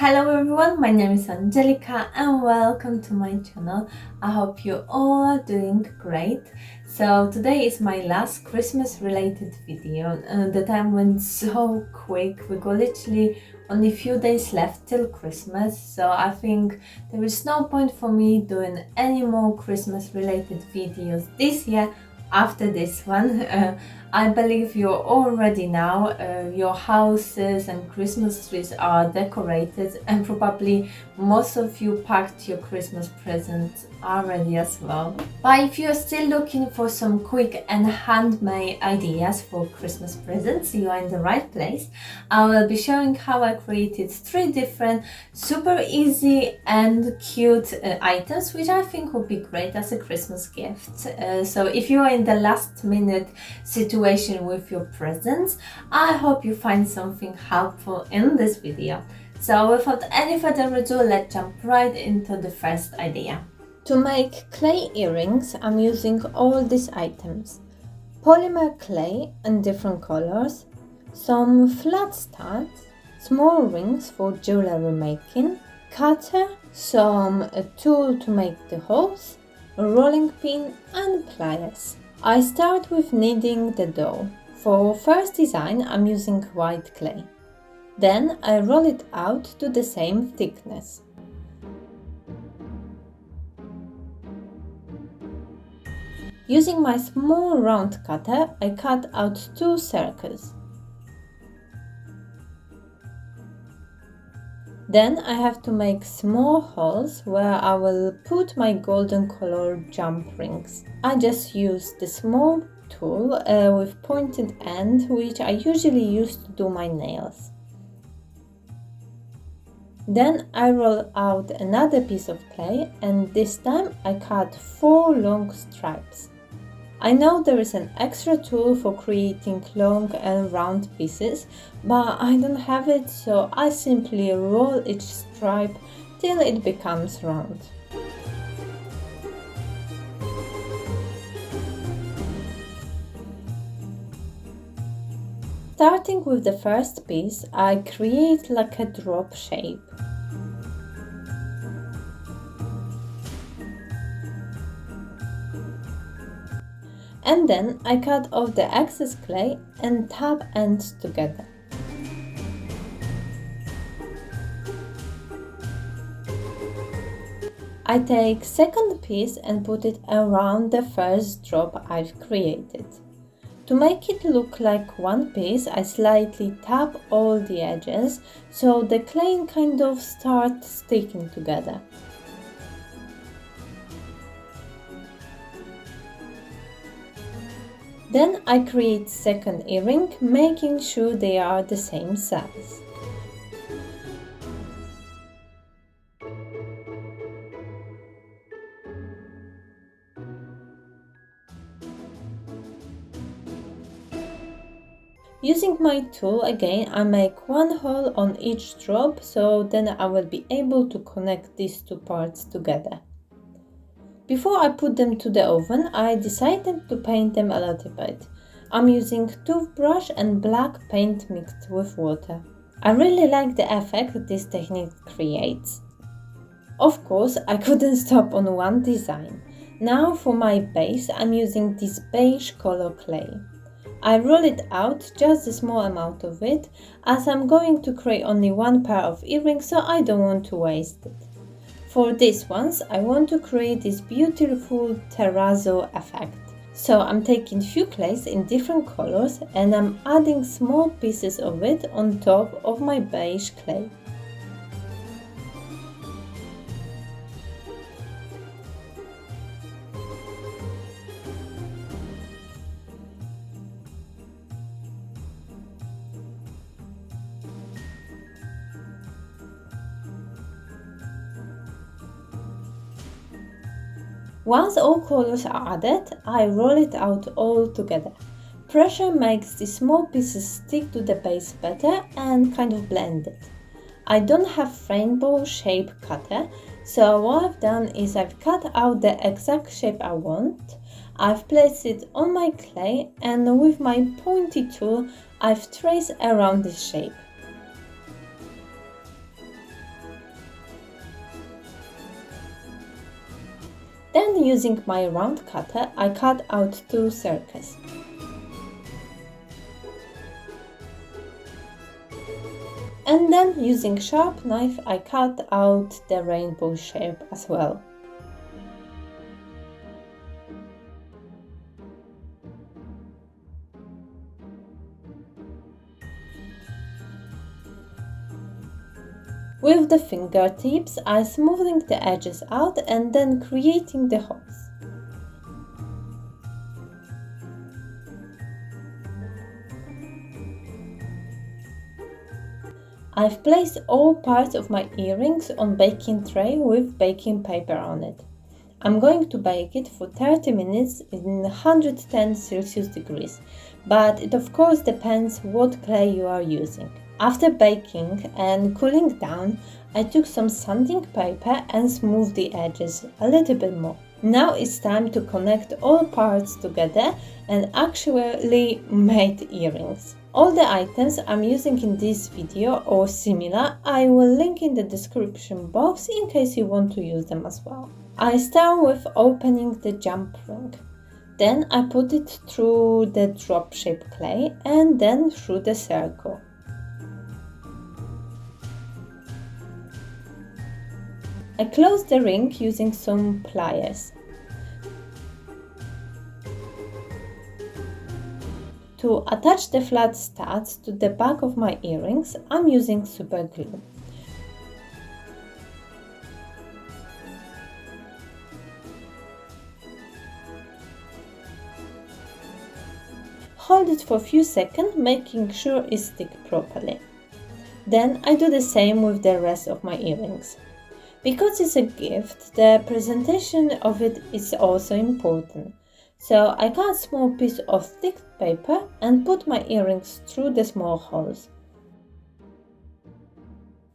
Hello everyone, my name is Angelica and welcome to my channel. I hope you all are doing great. So today is my last Christmas related video. The time went so quick. We got literally only a few days left till Christmas, so I think there is no point for me doing any more Christmas related videos this year. After this one, I believe you're all ready now. Your houses and Christmas trees are decorated, and probably most of you packed your Christmas presents already as well. But if you're still looking for some quick and handmade ideas for Christmas presents, you are in the right place. I will be showing how I created 3 different super easy and cute items, which I think would be great as a Christmas gift. So if you are in the last minute situation with your presents, I hope you find something helpful in this video. So without any further ado, let's jump right into the first idea. To make clay earrings, I'm using all these items: polymer clay in different colors, some flat studs, small rings for jewelry making, cutter, some tool to make the holes, a rolling pin and pliers. I start with kneading the dough. For first design, I'm using white clay. Then I roll it out to the same thickness. Using my small round cutter, I cut out 2 circles. Then I have to make small holes where I will put my golden color jump rings. I just use the small tool with pointed end, which I usually use to do my nails. Then I roll out another piece of clay, and this time I cut 4 long stripes. I know there is an extra tool for creating long and round pieces, but I don't have it, so I simply roll each stripe till it becomes round. Starting with the first piece, I create like a drop shape. And then I cut off the excess clay and tap ends together. I take second piece and put it around the first drop I've created. To make it look like one piece, I slightly tap all the edges so the clay kind of starts sticking together. Then I create second earring, making sure they are the same size. Using my tool again, I make 1 hole on each drop, so then I will be able to connect these 2 parts together. Before I put them to the oven, I decided to paint them a little bit. I'm using toothbrush and black paint mixed with water. I really like the effect this technique creates. Of course, I couldn't stop on one design. Now for my base, I'm using this beige color clay. I roll it out, just a small amount of it, as I'm going to create only 1 pair of earrings, so I don't want to waste it. For these ones, I want to create this beautiful terrazzo effect. So I'm taking few clays in different colors and I'm adding small pieces of it on top of my beige clay. Once all colors are added, I roll it out all together. Pressure makes the small pieces stick to the base better and kind of blend it. I don't have rainbow shape cutter, so what I've done is I've cut out the exact shape I want. I've placed it on my clay and with my pointy tool I've traced around this shape. Then using my round cutter, I cut out 2 circles. And then using sharp knife, I cut out the rainbow shape as well. With the fingertips, I'm smoothing the edges out and then creating the holes. I've placed all parts of my earrings on baking tray with baking paper on it. I'm going to bake it for 30 minutes in 110 Celsius degrees, but it of course depends what clay you are using. After baking and cooling down, I took some sanding paper and smoothed the edges a little bit more. Now it's time to connect all parts together and actually made earrings. All the items I'm using in this video or similar, I will link in the description box in case you want to use them as well. I start with opening the jump ring. Then I put it through the drop shape clay and then through the circle. I close the ring using some pliers. To attach the flat studs to the back of my earrings, I'm using super glue. Hold it for a few seconds, making sure it sticks properly. Then I do the same with the rest of my earrings. Because it's a gift, the presentation of it is also important. So I cut a small piece of thick paper and put my earrings through the small holes.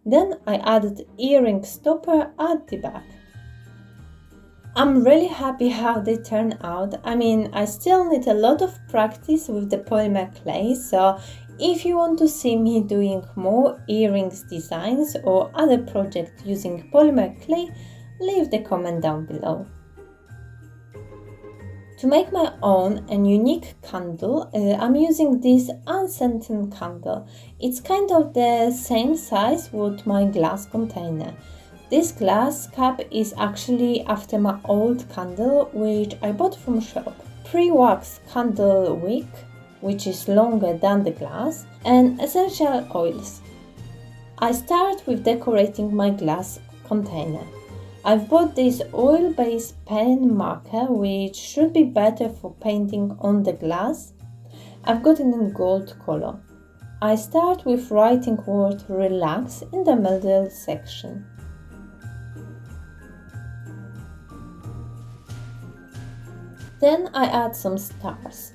Then I added earring stopper at the back. I'm really happy how they turn out. I still need a lot of practice with the polymer clay, so if you want to see me doing more earrings designs or other projects using polymer clay, leave the comment down below. To make my own and unique candle, I'm using this unscented candle. It's kind of the same size with my glass container. This glass cap is actually after my old candle, which I bought from shop. Pre-wax candle wick, which is longer than the glass, and essential oils. I start with decorating my glass container. I've bought this oil-based pen marker, which should be better for painting on the glass. I've got it in gold color. I start with writing word relax in the middle section. Then I add some stars.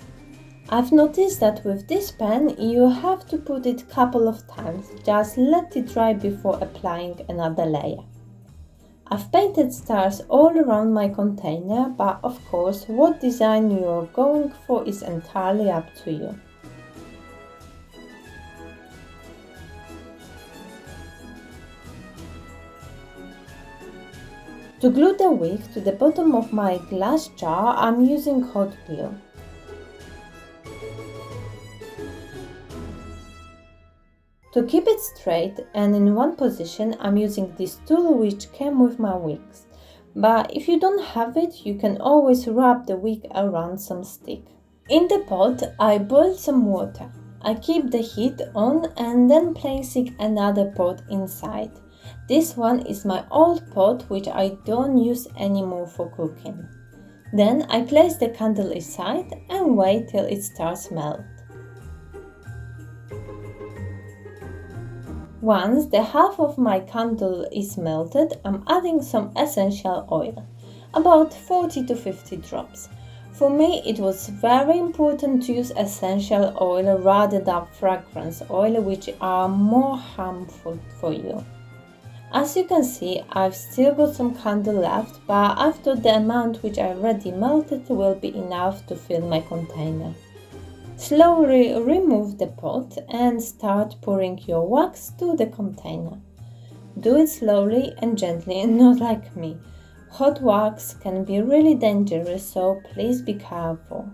I've noticed that with this pen you have to put it a couple of times, just let it dry before applying another layer. I've painted stars all around my container, but of course what design you are going for is entirely up to you. To glue the wick to the bottom of my glass jar, I'm using hot glue. To keep it straight and in one position, I'm using this tool which came with my wicks. But if you don't have it, you can always wrap the wick around some stick. In the pot, I boil some water. I keep the heat on and then placing another pot inside. This one is my old pot which I don't use anymore for cooking. Then I place the candle inside and wait till it starts melt. Once the half of my candle is melted, I'm adding some essential oil, about 40 to 50 drops. For me, it was very important to use essential oil rather than fragrance oil, which are more harmful for you. As you can see, I've still got some candle left, but after the amount which I already melted will be enough to fill my container. Slowly remove the pot and start pouring your wax to the container. Do it slowly and gently, not like me. Hot wax can be really dangerous, so please be careful.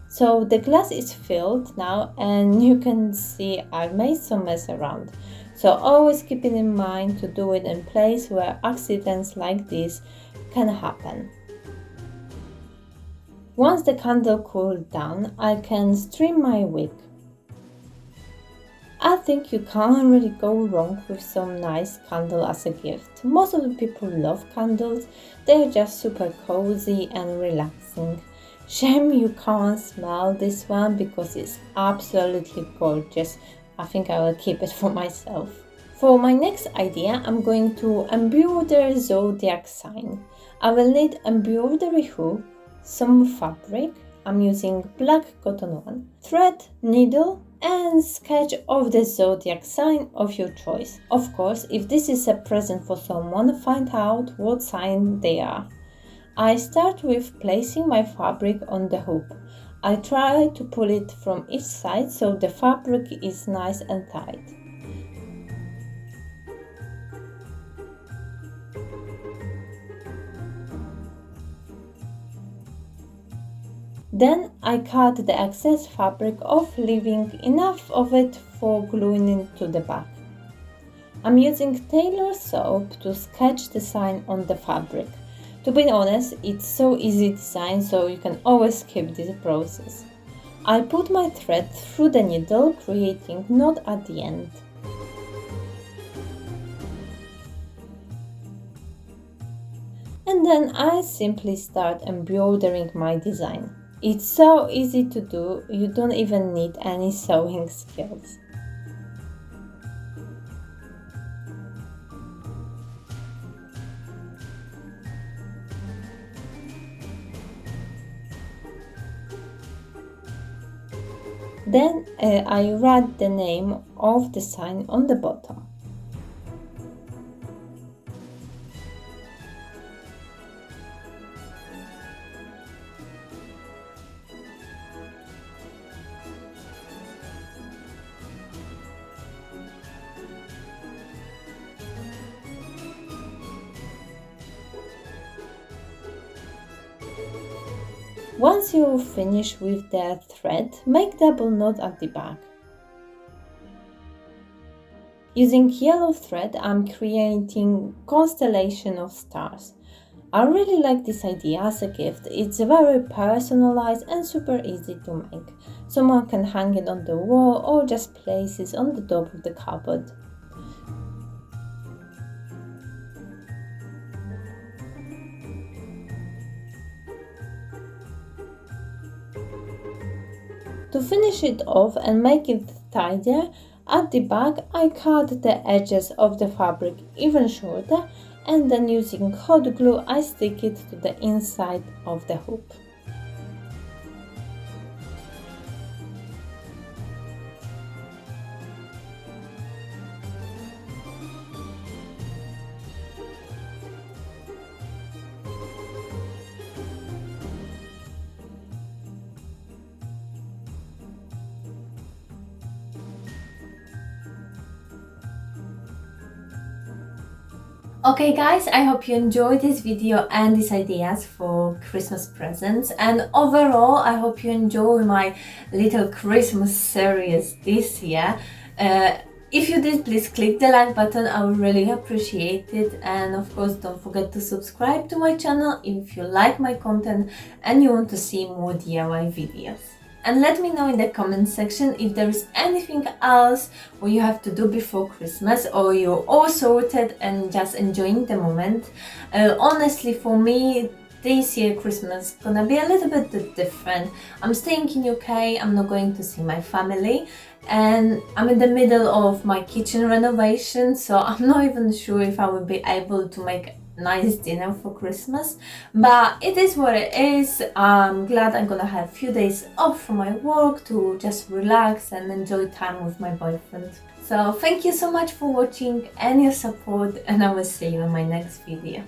So the glass is filled now, and you can see I've made some mess around. So always keep it in mind to do it in place where accidents like this can happen. Once the candle cooled down, I can stream my wick. I think you can't really go wrong with some nice candle as a gift. Most of the people love candles, they're just super cozy and relaxing. Shame you can't smell this one because it's absolutely gorgeous. I think I will keep it for myself. For my next idea, I'm going to embroider Zodiac Sign. I will need embroidery hook, some fabric, I'm using black cotton one, thread, needle, and sketch of the zodiac sign of your choice. Of course, if this is a present for someone, find out what sign they are. I start with placing my fabric on the hoop. I try to pull it from each side so the fabric is nice and tight. Then I cut the excess fabric off, leaving enough of it for gluing into the back. I'm using tailor soap to sketch the sign on the fabric. To be honest, it's so easy design, so you can always skip this process. I put my thread through the needle, creating knot at the end. And then I simply start embroidering my design. It's so easy to do, you don't even need any sewing skills. Then I write the name of the sign on the bottom. Once you finish with the thread, make double knot at the back. Using yellow thread, I'm creating constellation of stars. I really like this idea as a gift. It's very personalized and super easy to make. Someone can hang it on the wall or just place it on the top of the cupboard. To finish it off and make it tidier, at the back I cut the edges of the fabric even shorter, and then using hot glue I stick it to the inside of the hoop. Okay guys, I hope you enjoyed this video and these ideas for Christmas presents, and overall I hope you enjoy my little Christmas series this year. If you did, please click the like button, I would really appreciate it, and of course don't forget to subscribe to my channel if you like my content and you want to see more DIY videos. And let me know in the comment section if there is anything else what you have to do before Christmas, or you're all sorted and just enjoying the moment. Honestly, for me, this year Christmas is gonna be a little bit different. I'm staying in UK, I'm not going to see my family, and I'm in the middle of my kitchen renovation, so I'm not even sure if I will be able to make nice dinner for Christmas, but it is what it is. I'm glad I'm gonna have a few days off from my work to just relax and enjoy time with my boyfriend. So thank you so much for watching and your support, and I will see you in my next video.